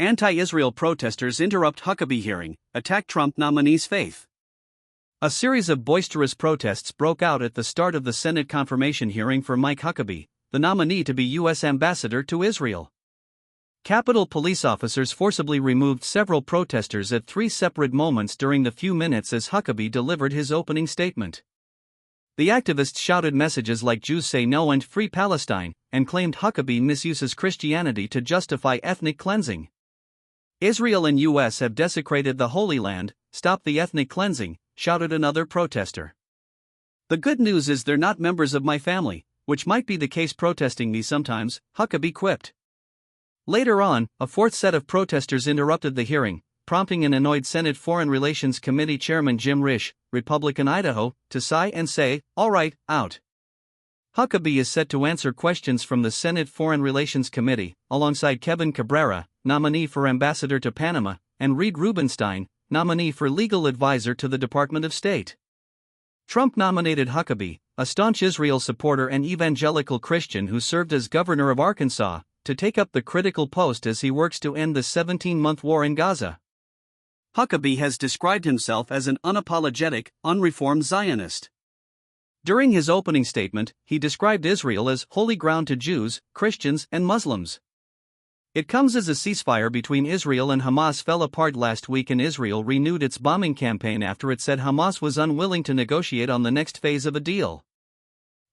Anti-Israel protesters interrupt Huckabee hearing, attack Trump nominee's faith. A series of boisterous protests broke out at the start of the Senate confirmation hearing for Mike Huckabee, the nominee to be U.S. ambassador to Israel. Capitol police officers forcibly removed several protesters at three separate moments during the few minutes as Huckabee delivered his opening statement. The activists shouted messages like "Jews say no" and "Free Palestine," and claimed Huckabee misuses Christianity to justify ethnic cleansing. "Israel and U.S. have desecrated the Holy Land, stop the ethnic cleansing," shouted another protester. "The good news is they're not members of my family, which might be the case protesting me sometimes," Huckabee quipped. Later on, a fourth set of protesters interrupted the hearing, prompting an annoyed Senate Foreign Relations Committee Chairman Jim Risch, Republican Idaho, to sigh and say, "All right, out." Huckabee is set to answer questions from the Senate Foreign Relations Committee, alongside Kevin Cabrera, nominee for ambassador to Panama, and Reed Rubenstein, nominee for legal advisor to the Department of State. Trump nominated Huckabee, a staunch Israel supporter and evangelical Christian who served as governor of Arkansas, to take up the critical post as he works to end the 17-month war in Gaza. Huckabee has described himself as an unapologetic, unreformed Zionist. During his opening statement, he described Israel as holy ground to Jews, Christians, and Muslims. It comes as a ceasefire between Israel and Hamas fell apart last week and Israel renewed its bombing campaign after it said Hamas was unwilling to negotiate on the next phase of a deal.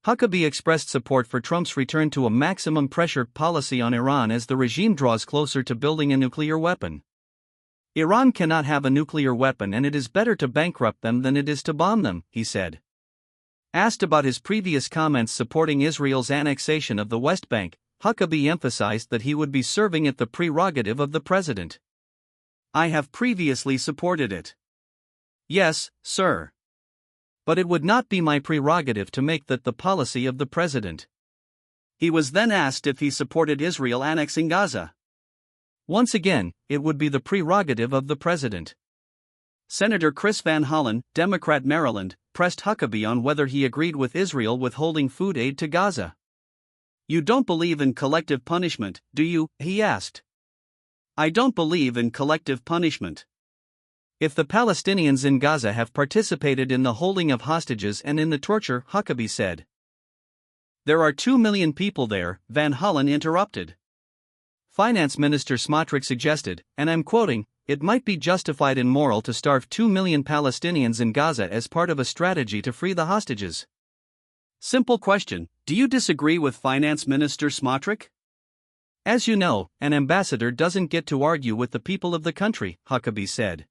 Huckabee expressed support for Trump's return to a maximum pressure policy on Iran as the regime draws closer to building a nuclear weapon. "Iran cannot have a nuclear weapon and it is better to bankrupt them than it is to bomb them," he said. Asked about his previous comments supporting Israel's annexation of the West Bank, Huckabee emphasized that he would be serving at the prerogative of the president. "I have previously supported it. Yes, sir. But it would not be my prerogative to make that the policy of the president." He was then asked if he supported Israel annexing Gaza. Once again, it would be the prerogative of the president. Senator Chris Van Hollen, Democrat Maryland, pressed Huckabee on whether he agreed with Israel withholding food aid to Gaza. "You don't believe in collective punishment, do you?" he asked. "I don't believe in collective punishment. If the Palestinians in Gaza have participated in the holding of hostages and in the torture," Huckabee said. "There are 2 million people there," Van Hollen interrupted. Finance Minister Smotrich suggested, and I'm quoting, "It might be justified and moral to starve 2 million Palestinians in Gaza as part of a strategy to free the hostages." Simple question, do you disagree with Finance Minister Smotrich? "As you know, an ambassador doesn't get to argue with the people of the country," Huckabee said.